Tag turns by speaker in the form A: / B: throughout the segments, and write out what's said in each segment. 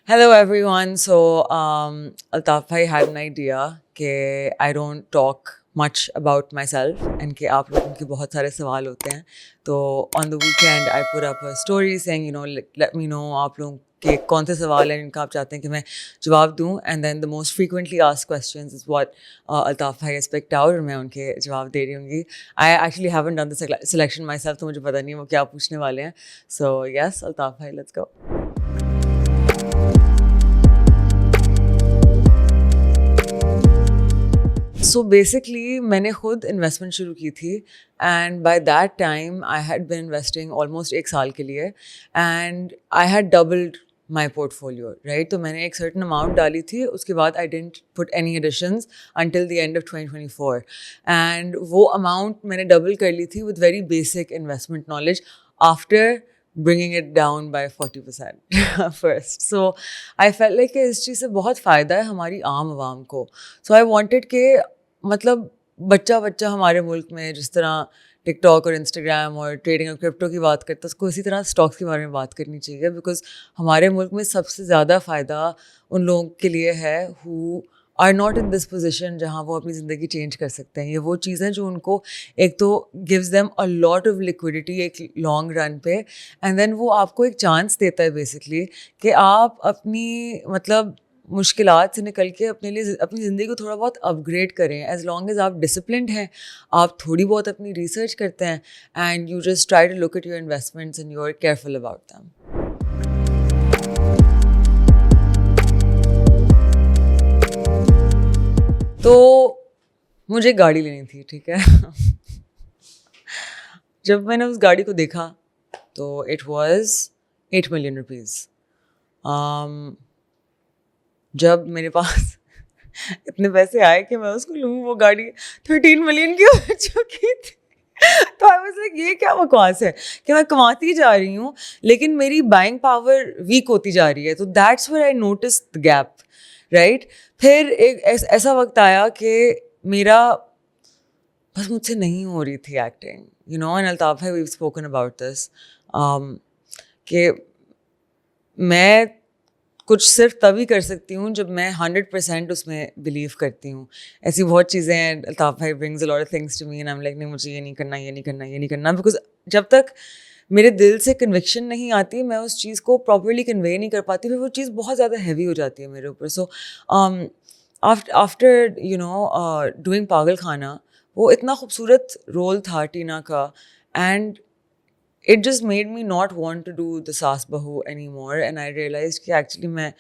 A: Hello everyone. So Altaf bhai had an idea कि I don't talk much about myself and कि आप लोगों के बहुत सारे सवाल होते हैं. तो on the weekend I put up a story saying let me know आप लोगों के कौन से सवाल हैं जिनका आप चाहते हैं कि मैं जवाब दूँ. And then the most frequently asked questions is what Altaf bhai has picked out और मैं उनके जवाब दे रही हूँगी. I actually haven't done the selection myself तो मुझे पता नहीं है वो क्या पूछने वाले हैं. So yes, Altaf bhai, let's go. So basically मैंने खुद इन्वेस्टमेंट शुरू की थी and by that time I had been investing almost 1 साल के लिए and I had doubled my portfolio right. तो मैंने एक सर्टन अमाउंट डाली थी, उसके बाद I didn't put any additions until the end of 2024 and वो अमाउंट मैंने डबल कर ली थी with very basic investment knowledge after bringing it down by 40% first. So I felt like कि इस चीज़ से बहुत फ़ायदा है हमारी आम आवाम को. So I wanted कि मतलब बच्चा बच्चा हमारे मुल्क में जिस तरह टिकटॉक और इंस्टाग्राम और ट्रेडिंग और क्रिप्टो की बात करता है उसको इसी तरह स्टॉक्स के बारे में बात करनी चाहिए. बिकॉज हमारे मुल्क में सबसे ज़्यादा फ़ायदा उन लोगों के लिए है who are not in this position जहाँ वो अपनी ज़िंदगी चेंज कर सकते हैं. ये वो चीज़ें जो उनको एक तो gives them a lot of liquidity एक लॉन्ग रन पे एंड देन वो आपको एक चांस देता है बेसिकली कि आप अपनी मतलब मुश्किलात से निकल के अपने लिए अपनी ज़िंदगी को थोड़ा बहुत अपग्रेड करें. एज लॉन्ग एज आप डिसिप्लिन्ड हैं, आप थोड़ी बहुत अपनी रिसर्च करते हैं and you just try to look at your investments and you are careful about them. तो मुझे गाड़ी लेनी थी, ठीक है. जब मैंने उस गाड़ी को देखा तो इट वॉज 8 million रुपीज़. जब मेरे पास इतने पैसे आए कि मैं उसको लूँ, वो गाड़ी 13 million की हो चुकी थी. तो आई वाज लाइक ये क्या बकवास है कि मैं कमाती जा रही हूँ लेकिन मेरी बाइंग पावर वीक होती जा रही है. तो that's where I notice the gap right. फिर एक ऐसा वक्त आया कि मेरा बस मुझसे नहीं हो रही थी acting, you know. And Altaf भाई वी स्पोकन अबाउट दिस कि मैं कुछ सिर्फ तभी कर सकती हूँ जब मैं 100% उसमें बिलीव करती हूँ. ऐसी बहुत चीज़ें हैं. अल्ताफ भाई brings a lot of things to me and I am like नहीं मुझे ये नहीं करना, ये नहीं करना, ये नहीं करना. बिकॉज जब तक मेरे दिल से कन्विक्शन नहीं आती मैं उस चीज़ को प्रॉपरली कन्वे नहीं कर पाती, फिर वो चीज़ बहुत ज़्यादा हैवी हो जाती है मेरे ऊपर. So after you know doing पागल खाना, वो इतना खूबसूरत रोल था टीना का and it just made me not want to do the सास बहू anymore and I realized कि actually मैं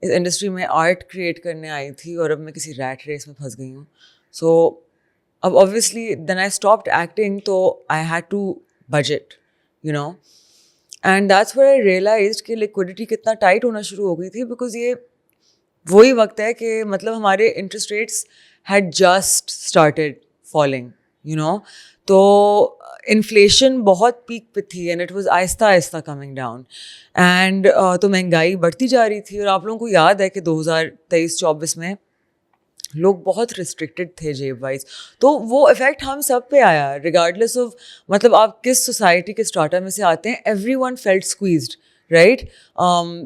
A: इस इंडस्ट्री में आर्ट क्रिएट करने आई थी और अब मैं किसी रैट रेस में फंस गई हूँ. सो अब obviously then I stopped acting तो I had to budget, you know. and that's where I realized कि liquidity कितना टाइट होना शुरू हो गई थी because ये वही वक्त है कि मतलब हमारे interest rates had just started falling, you know. तो इन्फ्लेशन बहुत पीक पे थी and it was Aahista Aahista coming down and तो महंगाई बढ़ती जा रही थी. और आप लोगों को याद है कि 2023-24 में लोग बहुत रिस्ट्रिक्टेड थे जेब वाइज. तो वो इफ़ेक्ट हम सब पे आया रिगार्डलेस ऑफ मतलब आप किस सोसाइटी के स्टार्टर में से आते हैं. Everyone felt squeezed right.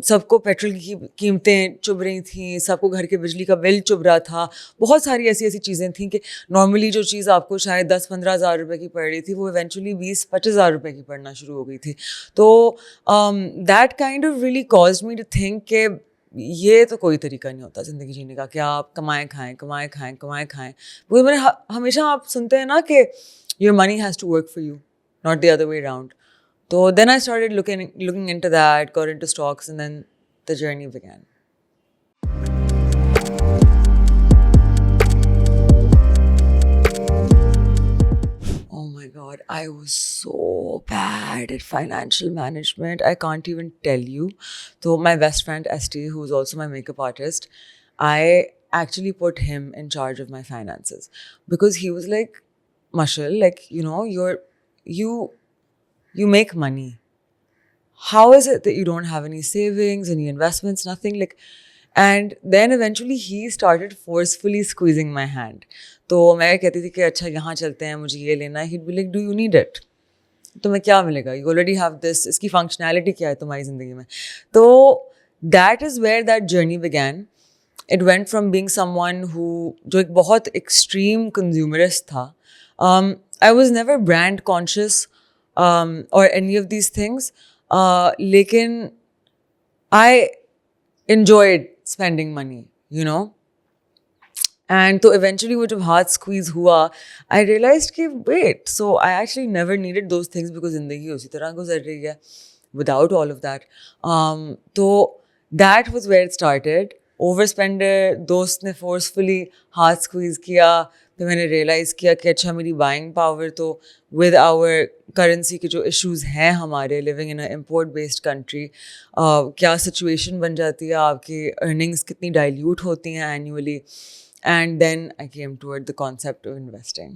A: सबको पेट्रोल की कीमतें चुभ रही थी, सबको घर के बिजली का बिल चुभ रहा था. बहुत सारी ऐसी ऐसी चीज़ें थी कि नॉर्मली जो चीज़ आपको शायद 10-15 हज़ार रुपये की पड़ रही थी वो इवेंचुअली 20-25 हज़ार रुपये की पड़ना शुरू हो गई थी. तो that kind of really caused me to think कि ये तो कोई तरीका नहीं होता ज़िंदगी जीने का कि आप कमाएं खाएं कमाएं खाएं कमाएं खाएं. वो मैंने हमेशा आप सुनते हैं ना कि your money has to work for you, not the other way around. So then I started looking into that, got into stocks, and then the journey began. Oh my God, I was so bad at financial management. I can't even tell you. So my best friend ST, who's also my makeup artist, I actually put him in charge of my finances because he was like, Mashal, like, you know, you make money. How is it that you don't have any savings, any investments, nothing like? And then eventually he started forcefully squeezing my hand. तो मैं कहती थी कि अच्छा यहाँ चलते हैं, मुझे ये लेना है. He'd be like, do you need it? तुम्हें क्या मिलेगा? You already have this. इसकी functionality क्या है तुम्हारी ज़िंदगी में? तो that is where that journey began. It went from being someone who जो एक बहुत extreme consumerist था. I was never brand conscious or any of these things. लेकिन I enjoyed spending money, you know. And तो eventually वो जब हाथ squeeze हुआ, I realized कि wait, so I actually never needed those things because ज़िंदगी उसी तरह गुजर रही है without all of that. तो that was where it started. Overspender, दोस्त ने forcefully हाथ squeeze किया, फिर मैंने realize किया कि अच्छा मेरी buying power तो with our currency के जो issues हैं हमारे living in a import based country, क्या situation बन जाती है, आपकी earnings कितनी dilute होती हैं annually. And then I came toward the concept of investing.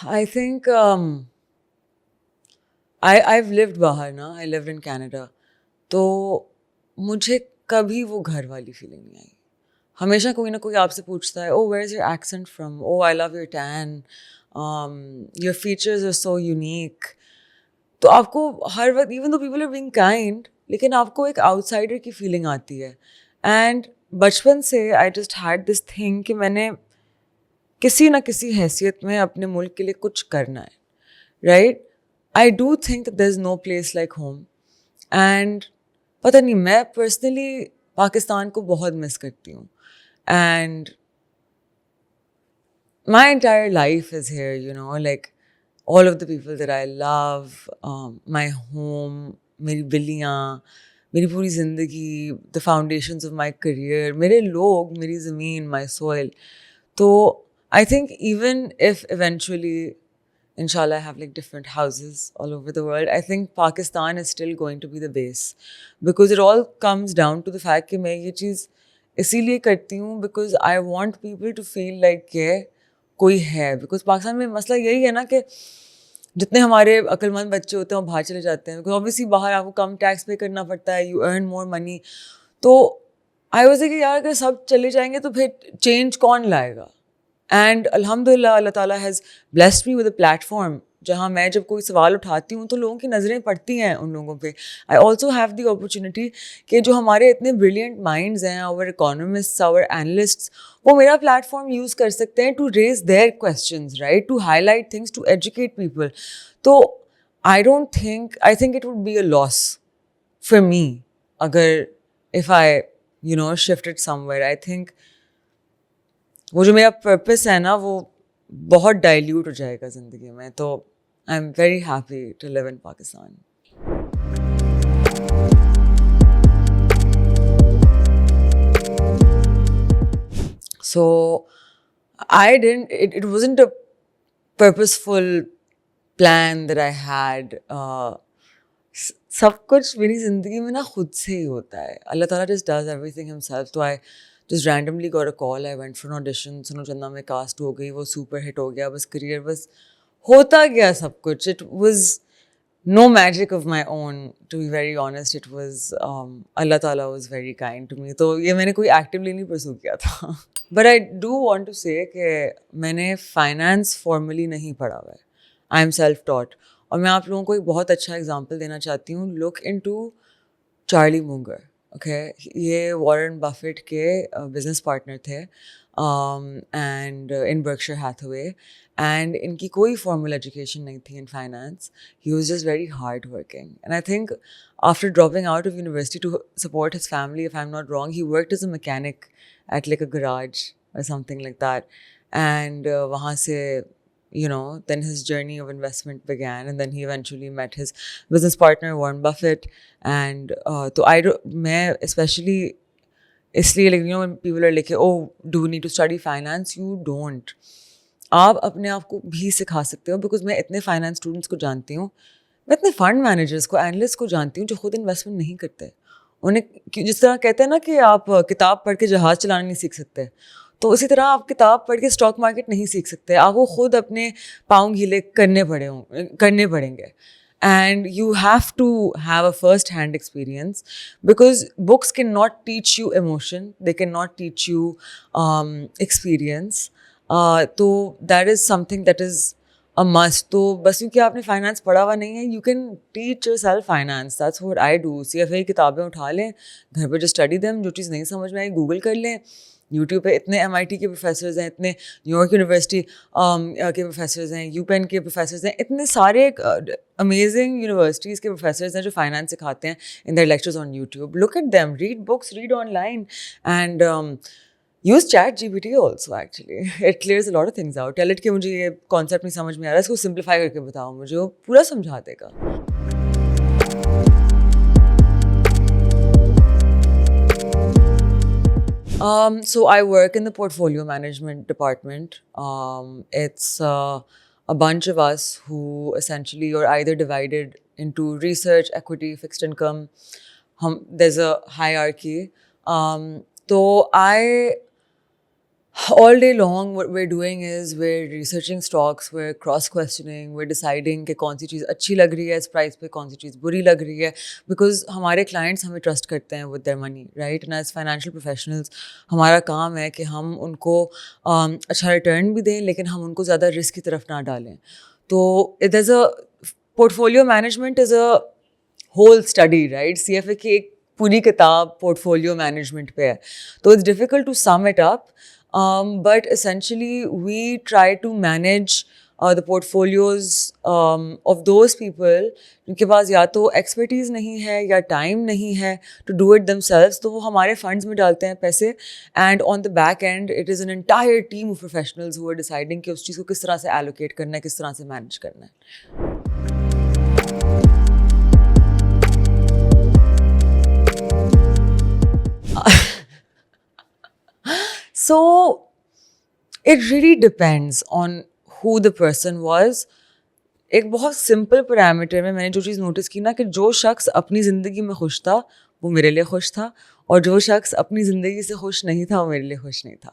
A: I think I've lived बाहर ना, I lived in Canada. तो मुझे कभी वो घर वाली फीलिंग नहीं आई. हमेशा कोई ना कोई आपसे पूछता है, oh, where's your accent from? Oh, I love your tan. Your features are so unique. तो आपको हर वक्त even though people are being kind, लेकिन आपको एक आउटसाइडर की फीलिंग आती है. एंड बचपन से I just had this thing कि मैंने किसी ना किसी हैसियत में अपने मुल्क के लिए कुछ करना है, right. I do think that there is no place like home. And पता नहीं, मैं पर्सनली पाकिस्तान को बहुत मिस करती हूँ. And my entire life is here, you know, like all of the people that I love, my home, मेरी बिल्लियाँ, मेरी पूरी ज़िंदगी, the foundations of my career, मेरे लोग, मेरी ज़मीन, my soil. तो I think even if eventually, inshallah, I have like different houses all over the world, I think Pakistan is still going to be the base. Because it all comes down to the fact कि मैं ये चीज़ इसीलिए करती हूँ because I want people to feel like कि कोई है. Because Pakistan में मसला यही है ना कि जितने हमारे अक्लमंद बच्चे होते हैं वो बाहर चले जाते हैं, बिकॉज ऑब्वियसली बाहर आपको कम टैक्स पे करना पड़ता है, यू अर्न मोर मनी. तो आई वाज कि यार अगर सब चले जाएंगे तो फिर चेंज कौन लाएगा. एंड अल्हम्दुलिल्लाह अल्लाह ताला has blessed me with a platform जहाँ मैं जब कोई सवाल उठाती हूँ तो लोगों की नज़रें पड़ती हैं उन लोगों पे. I also have the opportunity कि जो हमारे इतने ब्रिलियंट माइंड्स हैं, आवर इकोनॉमिस्ट्स, आवर एनालिस्ट्स, वो मेरा प्लेटफॉर्म यूज़ कर सकते हैं to raise their questions, right, to highlight things, to educate people. तो I think it would be a loss for me अगर if I shifted somewhere. I think वो जो मेरा पर्पस है ना वो बहुत डाइल्यूट हो जाएगा ज़िंदगी में. तो I am very happy to live in Pakistan. So it wasn't a purposeful plan that I had. सब कुछ मेरी ज़िंदगी में ना खुद से ही होता है. अल्लाह ताला just does everything himself. तो I just randomly got a call. I went for an audition. सुनो चंदा में कास्ट हो गई, वो सुपर हिट हो गया, बस करियर बस होता गया सब कुछ. It was no magic of my own, to be very honest. It was Allah Ta'ala was very kind to me. तो ये मैंने कोई actively नहीं pursue किया था. But I do want to say कि मैंने finance formally नहीं पढ़ा हुआ है. I am self-taught. और मैं आप लोगों को एक बहुत अच्छा एग्जाम्पल देना चाहती हूँ. Look into Charlie Munger. Okay, ये वॉरेन बफेट के बिजनेस पार्टनर थे and in Berkshire Hathaway. And इनकी कोई फॉर्मल एजुकेशन नहीं थी in finance. He was just very hard working. And I think after dropping out of university to support his family, if I am not wrong, he worked as a mechanic at like a garage और something like that. And वहाँ से then his journey of investment began, and then he eventually met his business partner Warren Buffett. And so मैं especially इसलिए like, when people are like, oh, do you need to study finance? You don't. आप अपने आप को भी सिखा सकते हो. बिकॉज मैं इतने फाइनेंस स्टूडेंट्स को जानती हूँ, मैं इतने फंड मैनेजर्स को, एनालिस्ट को जानती हूँ जो खुद इन्वेस्टमेंट नहीं करते. उन्हें जिस तरह कहते हैं ना कि आप किताब पढ़ के जहाज़ चलाना नहीं सीख सकते, तो उसी तरह आप किताब पढ़ के स्टॉक मार्केट नहीं सीख सकते. आपको खुद अपने पाँव गीले करने पड़ेंगे. And you have to have a first-hand experience, because books cannot teach you emotion, they cannot teach you experience. So that is something that is a must. तो बस क्योंकि आपने फाइनेंस पढ़ा हुआ नहीं है, you can teach yourself finance. That's what I do. CFA की किताबें उठा लें, घर पे just study them. जो चीज़ नहीं समझ में आई गूगल कर लें. यूट्यूब पे इतने MIT के प्रोफेसर्स हैं, इतने न्यूयॉर्क यूनिवर्सिटी के प्रोफेसर्स हैं, UPenn के प्रोफेसर्स हैं, इतने सारे अमेजिंग यूनिवर्सिटीज़ के प्रोफेसर्स हैं जो फाइनेंस सिखाते हैं in their lectures on YouTube. Look at them, read books, read online and use ChatGPT also actually. It clears a lot of things out. Tell it कि मुझे ये concept नहीं समझ में आ रहा है, इसको simplify करके बताओ मुझे, वो पूरा समझा देगा. So I work in the portfolio management department. It's a bunch of us who essentially are either divided into research, equity, fixed income. There's a hierarchy. So all day long what we're doing is we're researching stocks, we're cross-questioning, we're deciding कि कौन सी चीज़ अच्छी लग रही है इस price पे, कौन सी चीज़ बुरी लग रही है, because हमारे clients हमें trust करते हैं with their money, right? And as financial professionals हमारा काम है कि हम उनको अच्छा return भी दें, लेकिन हम उनको ज़्यादा risk की तरफ ना डालें. तो there's a portfolio management is a whole study, right? CFA की एक पूरी किताब portfolio management पे है. तो it's difficult to sum it up. But essentially we try to manage the portfolios of those people जिनके पास या तो expertise नहीं है या time नहीं है to do it themselves, तो वो हमारे funds में डालते हैं पैसे, and on the back end it is an entire team of professionals who are deciding कि उस चीज़ को किस तरह से allocate करना है, किस तरह से manage करना है. So it really depends on who the person was. एक बहुत सिंपल पैरामीटर में मैंने जो चीज़ नोटिस की ना, कि जो शख्स अपनी ज़िंदगी में खुश था वो मेरे लिए खुश था, और जो शख्स अपनी ज़िंदगी से खुश नहीं था वो मेरे लिए खुश नहीं था.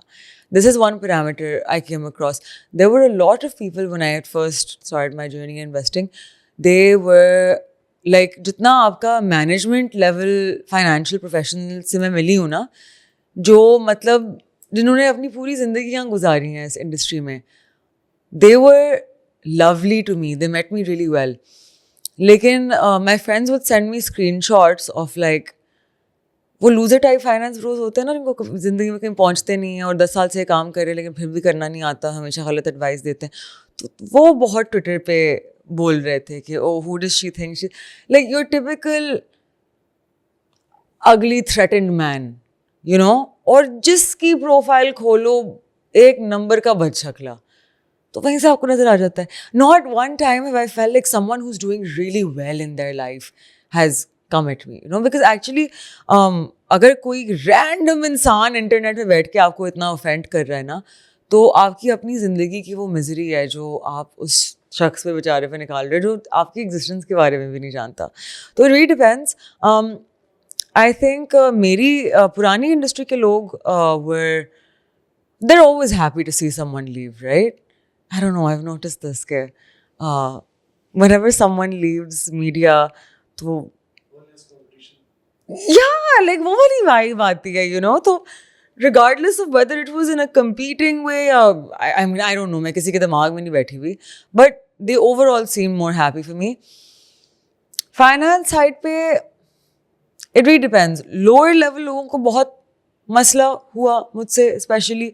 A: This is one parameter I came across. There were a lot of people when I at first started my journey in investing. They were like, जितना आपका मैनेजमेंट लेवल फाइनेंशियल प्रोफेशनल से मैं मिली हूँ ना, जो मतलब जिन्होंने अपनी पूरी ज़िंदगियाँ गुजारी हैं इस इंडस्ट्री में, they were lovely to me, they met me really well. लेकिन my friends would send me screenshots of like वो लूजर टाइप फाइनेंस ब्रोज होते हैं ना, जिनको ज़िंदगी में कहीं पहुँचते नहीं हैं और 10 साल से काम कर रहे हैं लेकिन फिर भी करना नहीं आता, हमेशा गलत एडवाइस देते हैं. तो वो बहुत ट्विटर पे बोल रहे थे कि oh who does she think she like your typical ugly threatened man, you know. और जिसकी प्रोफाइल खोलो एक नंबर का बदशकला, तो वहीं से आपको नज़र आ जाता है. Not one time have I felt like someone who is doing really well in their life has come at me, you know, because actually अगर कोई रैंडम इंसान इंटरनेट पे बैठ के आपको इतना ऑफेंड कर रहा है ना, तो आपकी अपनी ज़िंदगी की वो मिजरी है जो आप उस शख्स पे बेचारे पे निकाल रहे हो, जो आपकी एग्जिस्टेंस के बारे में भी नहीं जानता. तो it really depends. I think मेरी पुरानी इंडस्ट्री के लोग were they're always happy to see someone leave, right? I don't know, I've noticed this के whenever someone leaves media, तो yeah, like वो वाली vibe आती है, you know. तो regardless of whether it was in a competing way, I mean I don't know, मैं किसी के दिमाग में नहीं बैठी हुई, but they overall seem more happy for me. Finance side पे it really depends. Lower level लोगों को बहुत मसला हुआ मुझसे स्पेशली,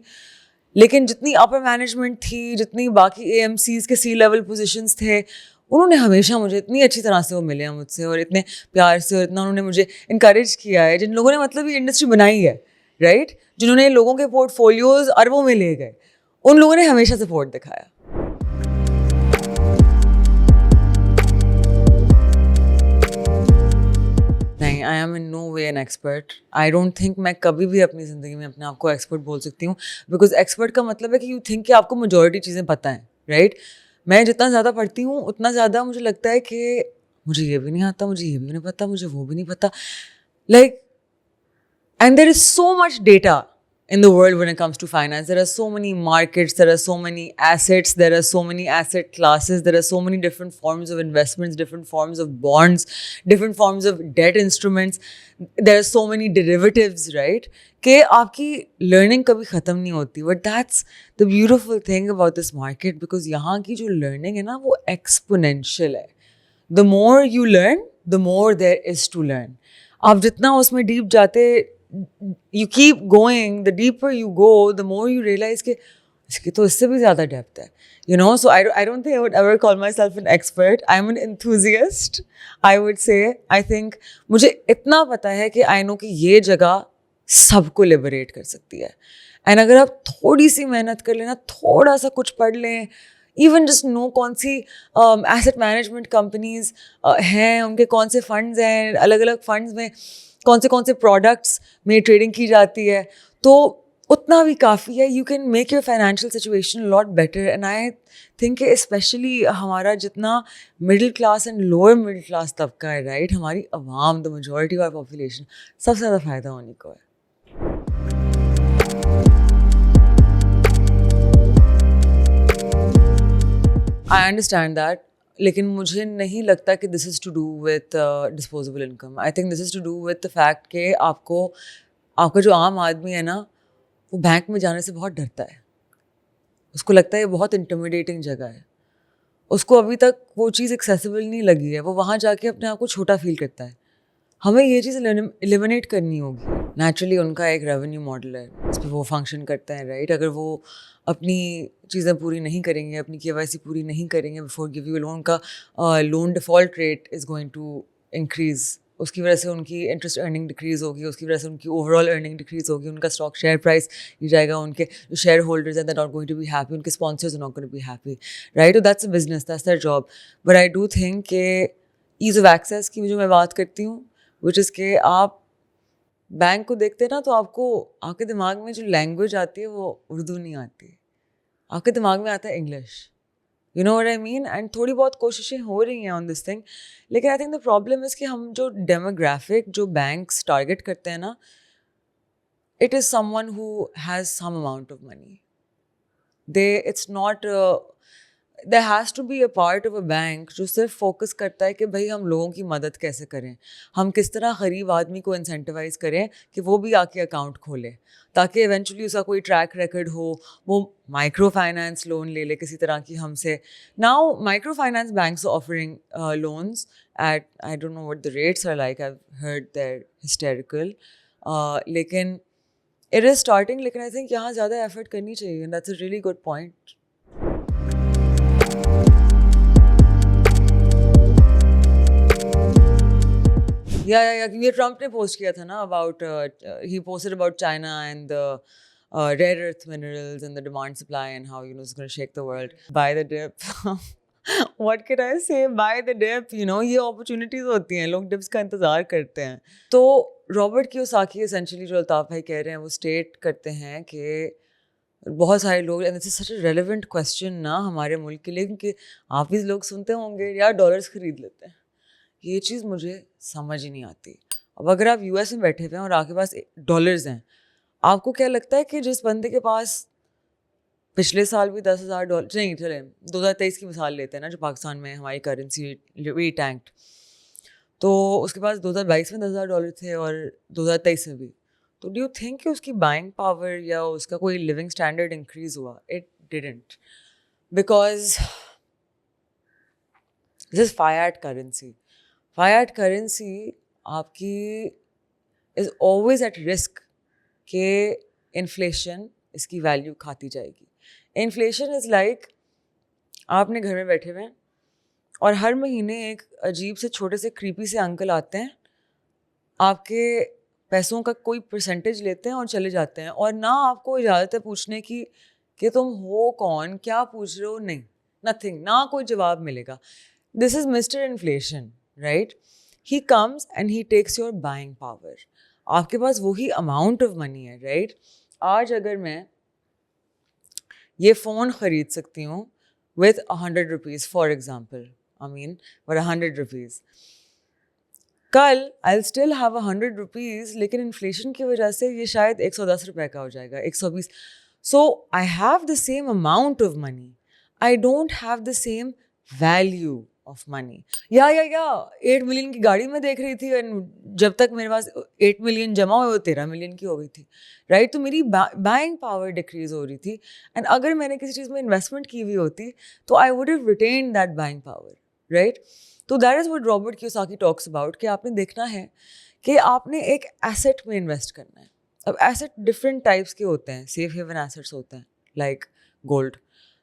A: लेकिन जितनी अपर मैनेजमेंट थी, जितनी बाकी AMCs के C level positions थे, उन्होंने हमेशा मुझे इतनी अच्छी तरह से वो मिले हैं मुझसे, और इतने प्यार से, और इतना उन्होंने मुझे इनकरेज किया है. जिन लोगों ने मतलब ये इंडस्ट्री बनाई है, राइट, जिन्होंने लोगों के पोर्टफोलियोज अरबों में ले गए, उन लोगों ने हमेशा सपोर्ट दिखाया. नहीं, I am in no way an expert. I don't think मैं कभी भी अपनी ज़िंदगी में अपने आप को एक्सपर्ट बोल सकती हूँ, बिकॉज एक्सपर्ट का मतलब है कि यू थिंक कि आपको मेजॉरिटी चीज़ें पता हैं, राइट. मैं जितना ज़्यादा पढ़ती हूँ उतना ज़्यादा मुझे लगता है कि मुझे ये भी नहीं आता, मुझे ये भी नहीं पता, मुझे वो भी नहीं पता, like, and there is so much data in the world when it comes to finance. There are so many markets, there are so many assets, there are so many asset classes, there are so many different forms of investments, different forms of bonds, different forms of debt instruments. There are so many derivatives, right? कि आपकी learning कभी ख़त्म नहीं होती. But that's the beautiful thing about this market, because यहाँ की जो learning है ना वो exponential है. The more you learn, the more there is to learn. आप जितना उसमें deep जाते, you keep going, the deeper you go, the more you realize कि इसकी तो इससे भी ज़्यादा depth है. You know, so I don't think I would ever call myself an expert. I'm an enthusiast, I would say. I think मुझे इतना पता है कि I know कि ये जगह सबको liberate कर सकती है. And अगर आप थोड़ी सी मेहनत कर लेना, थोड़ा सा कुछ पढ़ लें, इवन जस्ट नो कौन सी एसेट मैनेजमेंट कंपनीज हैं, उनके कौन से फंड्स हैं, अलग अलग फंड्स में कौन से प्रोडक्ट्स में ट्रेडिंग की जाती है, तो उतना भी काफ़ी है. You can make your financial situation lot better. And I think specially हमारा जितना middle class and lower middle class तबका है, राइट, हमारी अवाम, the majority of our population, सबसे ज़्यादा फ़ायदा होने को है. I understand that, लेकिन मुझे नहीं लगता कि this is to do with disposable income. I think this is to do with the fact कि आपका जो आम आदमी है ना, वो बैंक में जाने से बहुत डरता है. उसको लगता है ये बहुत इंटिमिडेटिंग जगह है. उसको अभी तक वो चीज़ एक्सेसिबल नहीं लगी है. वो वहाँ जाके अपने आप को छोटा फील करता है. हमें ये चीज़ एलिमिनेट करनी होगी. नेचुरली उनका एक रेवेन्यू मॉडल है, इस पर वो फंक्शन करते हैं, राइट. अगर वो अपनी चीज़ें पूरी नहीं करेंगे, अपनी KYC पूरी नहीं करेंगे बिफोर गिव यू लोन, का loan default rate is going to increase. उसकी वजह से उनकी इंटरेस्ट अर्निंग डिक्रीज़ होगी, उसकी वजह से उनकी ओवरऑल अर्निंग डिक्रीज़ होगी, उनका स्टॉक शेयर प्राइस गिर जाएगा, उनके जो शेयर होल्डर्स हैं, they are not going to be happy, उनके sponsors are not going to be happy, right. तो that's a business, that's their job. But I do think कि ईज़ ऑफ एक्सेस की जो मैं बात करती हूँ, विच इज़ के आप बैंक को देखते हैं ना, तो आपको आपके दिमाग में जो लैंग्वेज आती है वो उर्दू नहीं आती, आपके दिमाग में आता है English. You know what I mean. And थोड़ी बहुत कोशिशें हो रही हैं ऑन दिस थिंग, लेकिन I think the problem is कि हम जो डेमोग्राफिक जो बैंक्स टारगेट करते हैं ना, it is someone who has some amount of money. It's not, there has to be a part of a bank जो सिर्फ फोकस करता है कि भाई हम लोगों की मदद कैसे करें, हम किस तरह गरीब आदमी को इंसेंटिवाइज करें कि वो भी आके अकाउंट खोले, ताकि इवेंचुअली उसका कोई ट्रैक रिकॉर्ड हो, वो माइक्रो फाइनेंस लोन ले ले किसी तरह की हमसे. Now micro finance banks offering loans at, I don't know what the rates are like, I have heard they're hysterical, लेकिन इट इज़ स्टार्टिंग. लेकिन आई थिंक यहाँ ज़्यादा एफर्ट करनी चाहिए, and that's a really good point. या ये Trump ने post किया था ना about, he posted about China and the rare earth minerals and the demand supply and how, you know, it's going to shake the world. Buy the dip. What can I say? Buy the dip. You know, ये opportunities होती हैं, लोग dips का इंतज़ार करते हैं. तो Robert Kiyosaki essentially जो अल्ताफ़ भाई कह रहे हैं वो स्टेट करते हैं कि बहुत सारे लोग, and this is such a relevant question ना हमारे मुल्क के लिए, क्योंकि आप भी लोग सुनते होंगे यार डॉलर्स खरीद लेते हैं. ये चीज़ मुझे समझ ही नहीं आती. अब अगर आप US में बैठे हुए हैं और आपके पास डॉलर्स हैं, आपको क्या लगता है कि जिस बंदे के पास पिछले साल भी $10,000, नहीं चले 2023 की मिसाल लेते हैं ना, जो पाकिस्तान में हमारी करेंसी री टैंक्ड, तो उसके पास 2022 में $10,000 थे और 2023 में भी. तो डू यू थिंक कि उसकी बाइंग पावर या उसका कोई लिविंग स्टैंडर्ड इंक्रीज हुआ? It didn't, because this is fight currency. Fight currency आपकी इज ऑलवेज एट रिस्क कि इन्फ्लेशन इसकी वैल्यू खाती जाएगी. इन्फ्लेशन इज़ लाइक आपने घर में बैठे हुए हैं और हर महीने एक अजीब से छोटे से क्रीपी से अंकल आते हैं, आपके पैसों का कोई परसेंटेज लेते हैं और चले जाते हैं, और ना आपको इजाज़त है पूछने की कि तुम हो कौन, क्या पूछ रहे हो, नहीं, नथिंग, ना कोई जवाब मिलेगा. This is mister inflation, right. He comes and he takes your buying power. आपके पास वही अमाउंट ऑफ मनी है, राइट. आज अगर मैं ये फ़ोन ख़रीद सकती हूँ with 100 rupees, for example, I mean, but 100 rupees. कल आई स्टिल हैव 100 रुपीज़, लेकिन इन्फ्लेशन की वजह से ये शायद 110 रुपये का हो जाएगा, 120. So I have the same amount of money, I don't have the same value of money. या 8 मिलियन की गाड़ी में देख रही थी, एंड जब तक मेरे पास 8 मिलियन जमा हुए वो 13 मिलियन की हो गई थी, राइट? तो मेरी बाइंग पावर डिक्रीज हो रही थी. एंड अगर मैंने किसी चीज़ में इन्वेस्टमेंट की हुई होती तो I would have retained that buying power, right? तो that is what Robert Kiyosaki talks about, कि आपने देखना है कि आपने एक एसेट में इन्वेस्ट करना है. अब एसेट डिफरेंट टाइप्स के होते हैं. सेफ हेवन एसेट्स होते हैं like gold.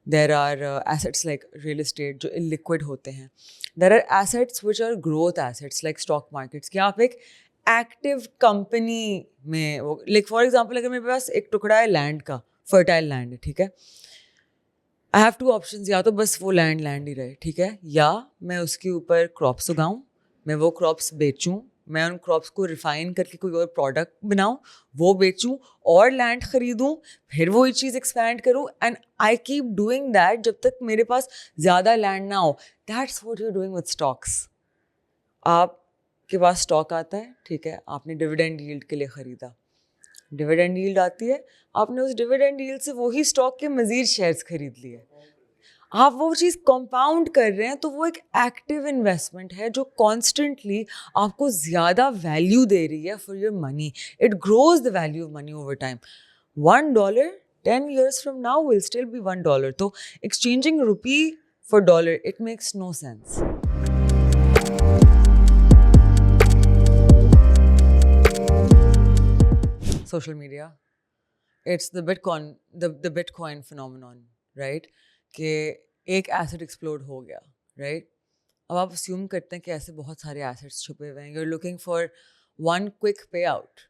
A: There are assets like real estate जो इलिक्विड होते हैं. There are assets which are growth assets like stock markets, कि आप एक एक्टिव कंपनी में वो, लाइक फॉर एग्जाम्पल अगर मेरे पास एक टुकड़ा है लैंड का, फर्टाइल लैंड है, ठीक है, आई हैव 2 ऑप्शंस. या तो बस वो लैंड ही रहे, ठीक है, या मैं उसके ऊपर क्रॉप्स उगाऊँ, मैं वो क्रॉप्स बेचूँ, मैं उन क्रॉप्स को रिफाइन करके कोई और प्रोडक्ट बनाऊँ, वो बेचूँ, और लैंड खरीदूँ, फिर वही चीज़ एक्सपैंड करूँ, and I keep doing that जब तक मेरे पास ज़्यादा लैंड ना हो. That's what you are doing with stocks. आपके पास स्टॉक आता है, ठीक है, आपने डिविडेंड यील्ड के लिए ख़रीदा, डिविडेंड यील्ड आती है, आपने उस डिविडेंड यील्ड से वही स्टॉक के मज़ीद शेयर्स खरीद लिए, आप वो चीज़ कंपाउंड कर रहे हैं, तो वो एक एक्टिव इन्वेस्टमेंट है जो कॉन्स्टेंटली आपको ज़्यादा वैल्यू दे रही है for your money. It grows the value of money over time. $1 10 years from now will still be $1. तो exchanging rupee for dollar, it makes no sense. Social media, it's the Bitcoin phenomenon, right? कि एक asset explode हो गया, right? अब आप assume करते हैं कि ऐसे बहुत सारे एसेट्स छुपे हुए हैं. You're looking for one quick payout.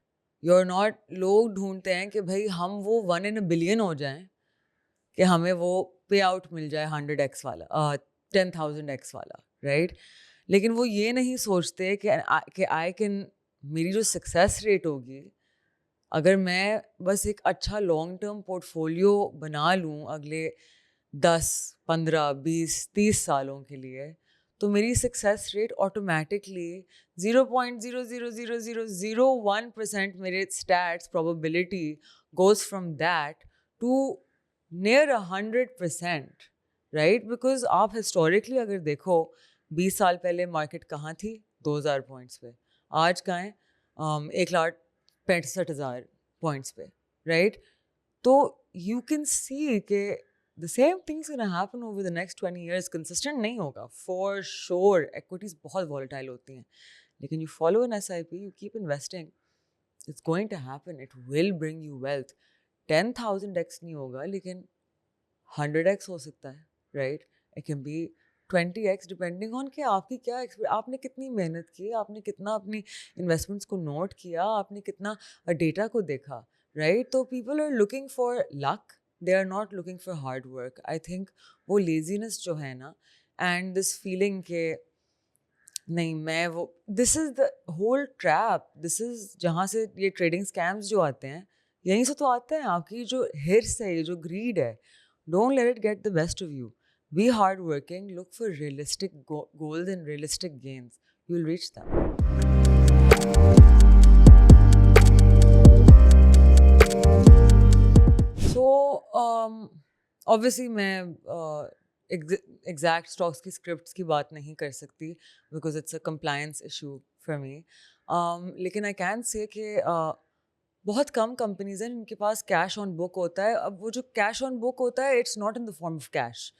A: You're not, लोग ढूंढते हैं कि भाई हम वो 1 in a billion हो जाएं कि हमें वो पे आउट मिल जाए 100x वाला, 10,000x वाला, राइट? लेकिन वो ये नहीं सोचते कि आई कैन, मेरी जो सक्सेस रेट होगी अगर मैं बस एक अच्छा लॉन्ग टर्म पोर्टफोलियो बना लूँ अगले 10, 15, 20, 30 सालों के लिए, तो मेरी सक्सेस रेट ऑटोमेटिकली 0.00001% मेरे stats probability goes from that to near 100%, राइट? बिकॉज आप हिस्टोरिकली अगर देखो 20 साल पहले मार्केट कहाँ थी? 2000 पॉइंट्स पे. आज कहाँ है? 1,65,000 पॉइंट्स पे, राइट? तो यू कैन सी कि the same thing's gonna happen over the next 20 years. Consistent नहीं होगा for sure. Equities बहुत volatile होती हैं, लेकिन you follow an SIP, you keep investing, it's going to happen. It will bring you wealth. 10,000x नहीं होगा, लेकिन 100x हो सकता है, right? It can be 20x depending on कि आपकी क्या आपने कितनी मेहनत की, आपने कितना अपनी इन्वेस्टमेंट्स को नोट किया, आपने कितना डेटा को देखा, right? तो people are looking for luck. They are not looking for hard work. I think वो laziness जो है ना, and this feeling के नहीं मैं वो, this is the whole trap. This is जहाँ से ये trading scams जो आते हैं, यहीं से तो आते हैं. आपकी जो हिर्स है, ये जो greed है, don't let it get the best of you. Be hardworking. Look for realistic goals and realistic gains. You'll reach them. So, obviously मैं exact stocks की scripts की बात नहीं कर सकती because it's a compliance issue for me. लेकिन I can say कि बहुत कम कंपनीज हैं जिनके पास कैश ऑन बुक होता है. अब वो जो कैश ऑन बुक होता है, it's not in the form of cash,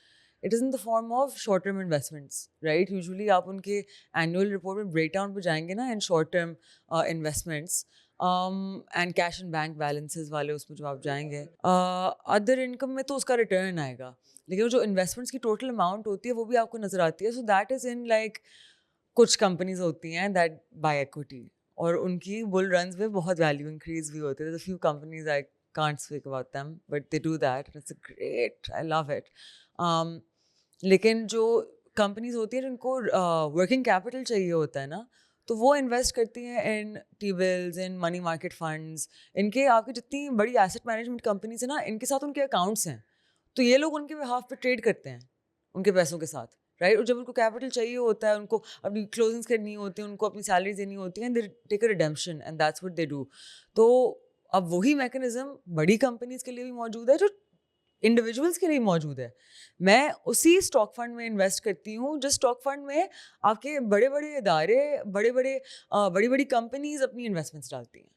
A: it is in the form of short term investments, right? Usually आप उनके एनुअल रिपोर्ट में ब्रेक डाउन पे जाएंगे ना, in short term investments and cash and bank balances वाले, उसमें जो आप जाएंगे अदर इनकम में तो उसका रिटर्न आएगा, लेकिन वो जो इन्वेस्टमेंट्स की टोटल अमाउंट होती है वो भी आपको नज़र आती है. So that is in like कुछ कंपनीज होती हैं दैट बाय इक्विटी, और उनकी बुल रन्स में बहुत वैल्यू इंक्रीज भी होती है. Few companies I can't speak about them but they do that. It's great, I love it. लेकिन जो कंपनीज होती हैं जिनको वर्किंग कैपिटल चाहिए होता है ना, तो वो इन्वेस्ट करती हैं in T bills, in money market funds. इनके आपकी जितनी बड़ी एसेट मैनेजमेंट कंपनीज हैं ना, इनके साथ उनके अकाउंट्स हैं, तो ये लोग उनके बिहाफ पे ट्रेड करते हैं उनके पैसों के साथ, राइट? और जब उनको कैपिटल चाहिए होता है, उनको अपनी क्लोजिंग्स करनी होती है, उनको अपनी सैलरी देनी होती है, and they take a redemption and that's what they do. तो अब वही मैकेनिज्म बड़ी कंपनीज के लिए भी मौजूद है जो इंडिविजुअल्स के लिए मौजूद है. मैं उसी स्टॉक फंड में इन्वेस्ट करती हूँ जिस स्टॉक फंड में आपके बड़े बड़े इदारे, बड़ी बड़ी कंपनीज अपनी इन्वेस्टमेंट्स डालती हैं.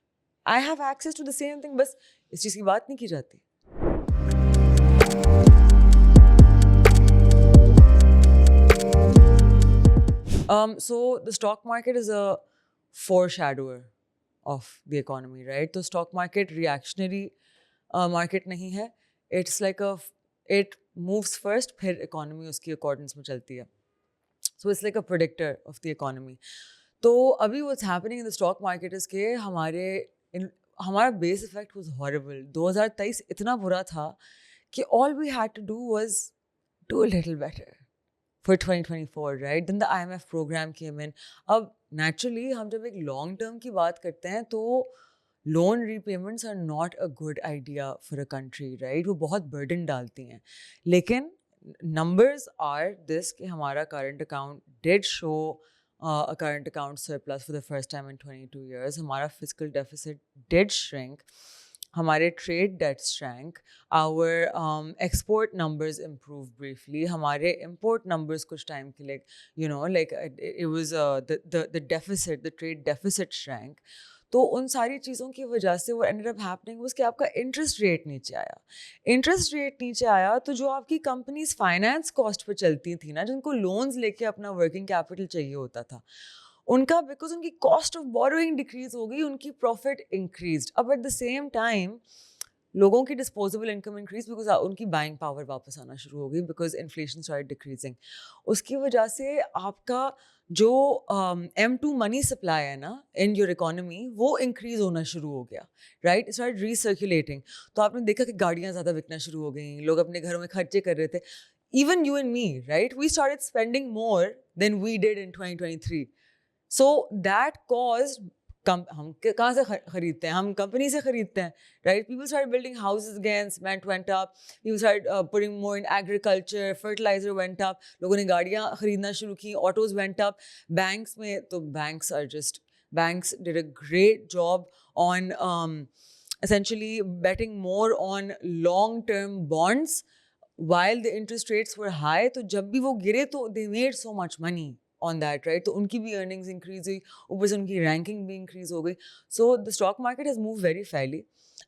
A: I have access to the same thing, बस इस चीज़ की बात नहीं की जाती. So the stock market is a foreshadower of the economy, right? तो stock market reactionary market नहीं है. It's like it moves first, फिर economy उसकी accordance में चलती है. So it's like a predictor of the economy. तो अभी what's happening in the stock market is कि हमारा base effect was horrible. 2023 इतना बुरा था कि all we had to do was do a little better for 2024, right? Then the IMF program came in. अब naturally हम जब एक long term की बात करते हैं तो loan repayments are not a good idea for a country, right? वो बहुत burden डालती हैं. लेकिन numbers are this कि हमारा current account did show a current account surplus for the first time in 22 years. हमारा fiscal deficit did shrink. हमारे trade debts shrank, our export numbers improved briefly, हमारे import numbers कुछ time के लिए, you know, like it was the deficit, the trade deficit shrank. तो उन सारी चीज़ों की वजह से वो ended up happening was कि आपका interest rate नीचे आया. Interest rate नीचे आया तो जो आपकी companies finance cost पे चलती थी ना, जिनको loans लेके अपना working capital चाहिए होता था, उनका बिकॉज उनकी कॉस्ट ऑफ बोरोइंग डिक्रीज हो गई, उनकी प्रॉफिट इंक्रीज. अब एट द सेम टाइम लोगों की डिस्पोजेबल इनकम इंक्रीज बिकॉज उनकी बाइंग पावर वापस आना शुरू हो गई बिकॉज इन्फ्लेशन स्टार्टेड डिक्रीजिंग. उसकी वजह से आपका जो M2 मनी सप्लाई है ना इन योर इकोनॉमी वो इंक्रीज होना शुरू हो गया, राइट? It started recirculating. तो आपने देखा कि गाड़ियाँ ज़्यादा बिकना शुरू हो गई, लोग अपने घरों में खर्चे कर रहे थे. Even you and me, right? We started spending more than we did in 2023. So that caused हम कहाँ से खरीदते हैं? हम कंपनी से खरीदते हैं, right? People started building houses again, cement went up, people started putting more in agriculture, fertilizer went up, लोगों ने गाड़ियाँ खरीदना शुरू की, autos went up. Banks में तो banks did a great job on essentially betting more on long-term bonds while the interest rates were high. तो जब भी वो गिरे तो they made so much money on that, right? तो उनकी भी earnings increase हुई, ऊपर से उनकी ranking भी increase हो गई. So the stock market has moved very fairly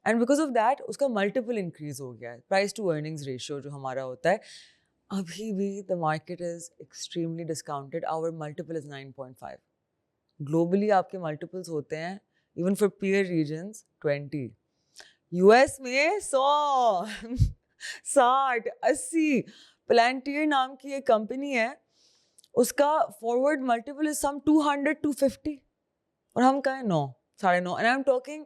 A: and because of that उसका multiple increase हो गया है. Price to earnings ratio जो हमारा होता है, अभी भी the market is extremely discounted. Our multiple is 9.5. Globally आपके multiples होते हैं even for peer regions 20. US में 100 60 80. Palantir नाम की एक कंपनी है, उसका फॉरवर्ड मल्टीपल इज सम 200 250 और हम कहें 9 9.5. एंड आई एम टॉकिंग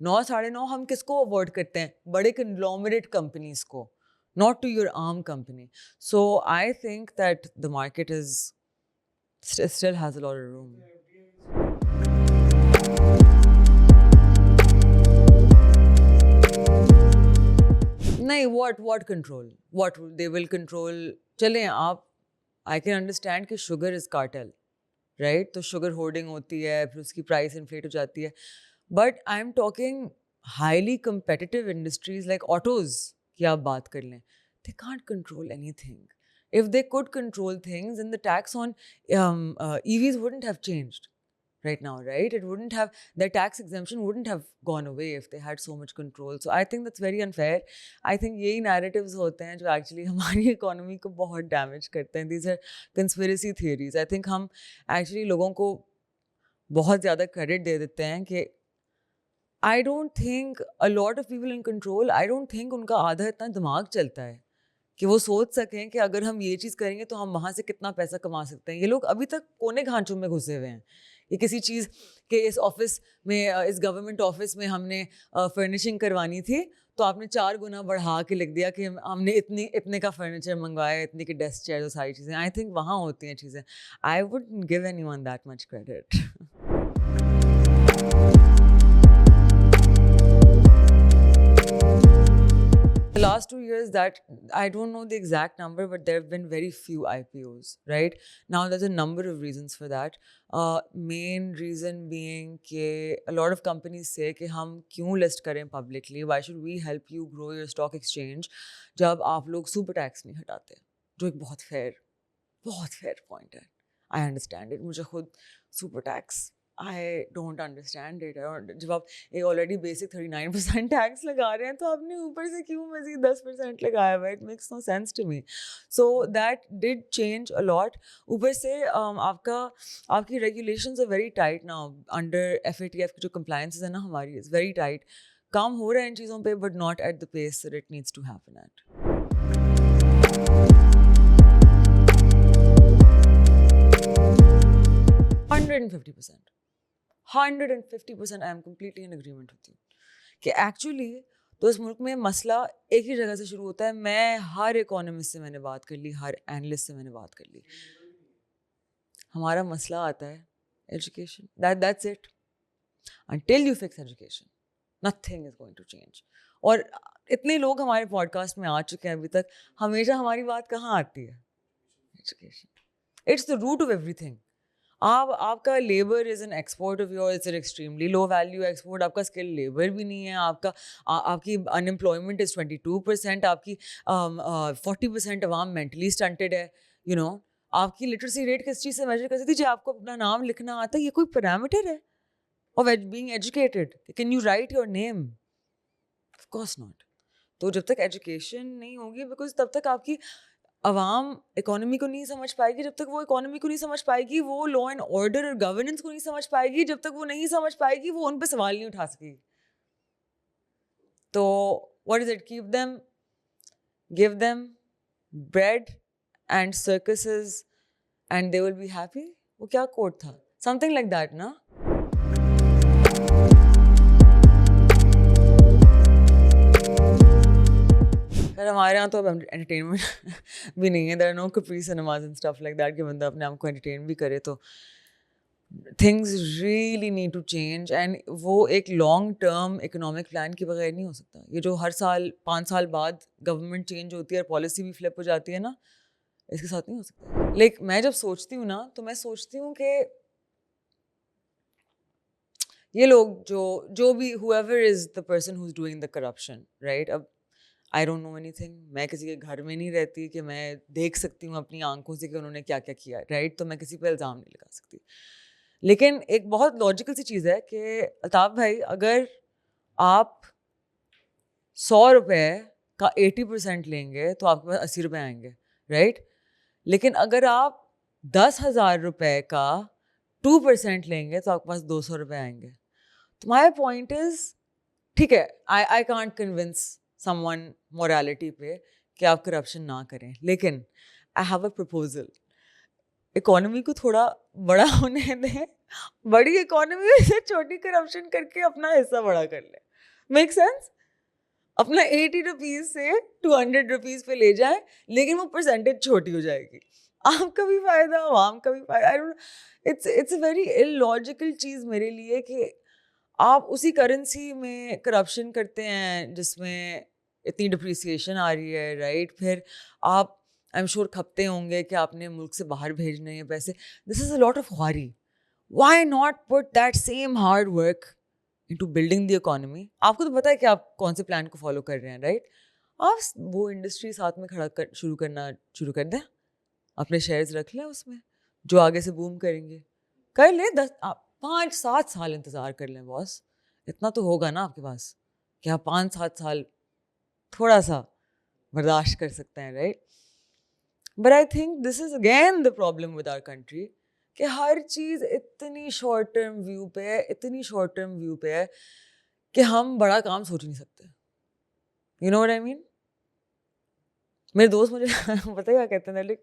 A: 9 9.5 हम किसको अवॉइड करते हैं? बड़े कंग्लोमरेट कंपनीज को, not to your arm company. So I think that the market is still has a lot of room. नहीं, what control? What they will control? चलें आप, I can understand कि sugar is cartel, right? तो sugar hoarding होती है, फिर उसकी price inflate हो जाती है. But I'm talking highly competitive industries like autos की आप बात कर लें. They can't control anything. If they could control things, then the tax on EVs wouldn't have changed right now, right? It wouldn't have, their tax exemption wouldn't have gone away if they had so much control. So I think that's very unfair. I think यही narratives होते हैं जो actually हमारी economy को बहुत damage करते हैं. These are conspiracy theories. I think हम actually लोगों को बहुत ज़्यादा credit दे देते हैं कि I don't think a lot of people in control, I don't think उनका आधा इतना दिमाग चलता है कि वो सोच सकें कि अगर हम ये चीज़ करेंगे तो हम वहाँ से कितना पैसा कमा सकते हैं. ये लोग अभी तक कोने घांचों में घुसे हुए हैं. ये किसी चीज़ के इस ऑफिस में, इस गवर्नमेंट ऑफिस में हमने फर्निशिंग करवानी थी तो आपने 4 गुना बढ़ा के लिख दिया कि हमने इतने का फर्नीचर मंगवाया, इतने की डेस्क चेयर, सारी चीज़ें. आई थिंक वहाँ होती हैं चीज़ें. I wouldn't give anyone that much credit. last 2 years, that I don't know the exact number, but there have been very few IPOs, right? Now there's a number of reasons for that. Main reason being कि a lot of companies say कि हम क्यों list करें publicly? Why should we help you grow your stock exchange जब आप लोग super tax नहीं हटाते? जो एक बहुत fair point है. I understand it. मुझे खुद super tax, I don't understand it. जब आप एक ऑलरेडी बेसिक 39% टैक्स लगा रहे हैं तो आपने ऊपर से क्यों मजीद 10% लगाया हुआ है? It makes no sense to me. So that did change a lot. ऊपर से आपकी regulations are very tight now under FATF की जो कंप्लायंस है ना हमारी, इज वेरी टाइट. काम हो रहा है इन चीज़ों पे, but not at the pace that it needs to happen at. 150%. I am completely in agreement with you. कि एक्चुअली तो इस मुल्क में मसला एक ही जगह से शुरू होता है. मैं हर इकोनॉमिस्ट से मैंने बात कर ली, हर एनालिस्ट से मैंने बात कर ली. हमारा मसला आता है education. That's it. Until you fix education, nothing is going to change. और इतने लोग हमारे पॉडकास्ट में आ चुके हैं अभी तक, हमेशा हमारी बात कहाँ आती है? Education. It's the root of everything. आपका labour is an export of your, it's an extremely low value export. आपका स्किल लेबर भी नहीं है. आपकी अनएम्प्लॉयमेंट इज़ 22%. आपकी 40% अवाम मेंटली स्टंटेड है. यू नो, आपकी लिटरेसी रेट किस चीज़ से मेजर कर सकती है? आपको अपना नाम लिखना आता है, ये कोई पैरामीटर है of being educated? Can you right your name? Of course not. तो जब तक एजुकेशन नहीं होगी, बिकॉज तब तक आपकी अवाम इकोनॉमी को नहीं समझ पाएगी. जब तक वो इकोनॉमी को नहीं समझ पाएगी, वो लॉ एंड ऑर्डर और गवर्नेंस को नहीं समझ पाएगी. जब तक वो नहीं समझ पाएगी, वो उन पे सवाल नहीं उठा सकेगी. तो what is it? Give them bread and circuses and they will be happy. वो क्या कोट था? समथिंग लाइक दैट ना. हमारे यहाँ तो अब एंटरटेनमेंट भी नहीं है. There are no Capri cinemas and stuff like that कि बंदा अपने आप को एंटरटेन भी करे. तो things really need to change. And वो एक लॉन्ग टर्म इकोनॉमिक प्लान के बगैर नहीं हो सकता. ये जो हर साल 5 साल बाद गवर्नमेंट चेंज होती है और पॉलिसी भी फ्लिप हो जाती है ना, इसके साथ नहीं हो सकता. लाइक मैं जब सोचती हूँ ना, तो मैं सोचती हूँ कि ये लोग जो भी whoever is the person who's doing the corruption, right? अब I don't know anything. मैं किसी के घर में नहीं रहती कि मैं देख सकती हूँ अपनी आंखों से कि उन्होंने क्या क्या किया, राइट? तो मैं किसी पे इल्ज़ाम नहीं लगा सकती. लेकिन एक बहुत लॉजिकल सी चीज़ है कि अल्ताफ़ भाई, अगर आप 100 रुपये का 80% लेंगे तो आपके पास 80 रुपये आएंगे, राइट? लेकिन अगर आप 10,000 रुपये का 2% लेंगे तो आपके पास 200 रुपये आएंगे. तो माई पॉइंट इज़, ठीक है, I can't convince someone morality पे कि आप करप्शन ना करें, लेकिन I have a proposal. Economy को थोड़ा बड़ा होने दें. बड़ी इकोनॉमी से छोटी करप्शन करके अपना हिस्सा बड़ा कर लें. Make sense? अपना 80 रुपीज़ से 200 रुपीज़ पे ले जाएं, लेकिन वो परसेंटेज छोटी हो जाएगी. आपका भी फ़ायदा, आवाम का भी फ़ायदा. I don't, it's a very illogical चीज़ मेरे लिए कि आप उसी करेंसी में करप्शन करते हैं जिसमें इतनी डिप्रिसिएशन आ रही है, राइट? फिर आप आई एम श्योर खपते होंगे कि आपने मुल्क से बाहर भेजने हैं पैसे. This is a lot of worry. Why not put that same hard work into building the economy? आपको तो पता है कि आप कौन से प्लान को फॉलो कर रहे हैं, राइट? आप वो इंडस्ट्री साथ में शुरू कर दें. अपने शेयर्स रख लें उसमें, जो आगे से बूम करेंगे. कर लें. 5-7 साल इंतज़ार कर लें बॉस. इतना तो होगा ना आपके पास कि आप 5-7 साल थोड़ा सा बर्दाश्त कर सकते हैं, right? But I think this is again the problem with our country कि हर चीज़ इतनी शॉर्ट टर्म व्यू पे है कि हम बड़ा काम सोच नहीं सकते. You know what I mean? मेरे दोस्त मुझे पता है क्या कहते हैं, लाइक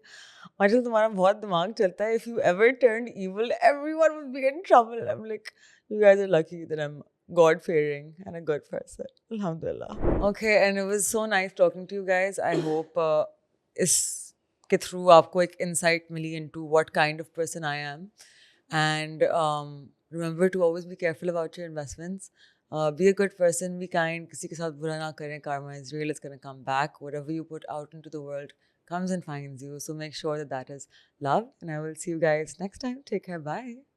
A: आजकल तुम्हारा बहुत दिमाग चलता है. If you ever turn evil, everyone would be in trouble. I'm like, you guys are lucky that I'm God-fearing and a good person. Alhamdulillah. Okay, and it was so nice talking to you guys. I hope इसके through आपको एक insight milli into what kind of person I am. And remember to always be careful about your investments. Be a good person, be kind, किसी के साथ बुरा ना करें. Karma is real, it's gonna come back. Whatever you put out into the world comes and finds you. So make sure that that is loved. And I will see you guys next time. Take care. Bye.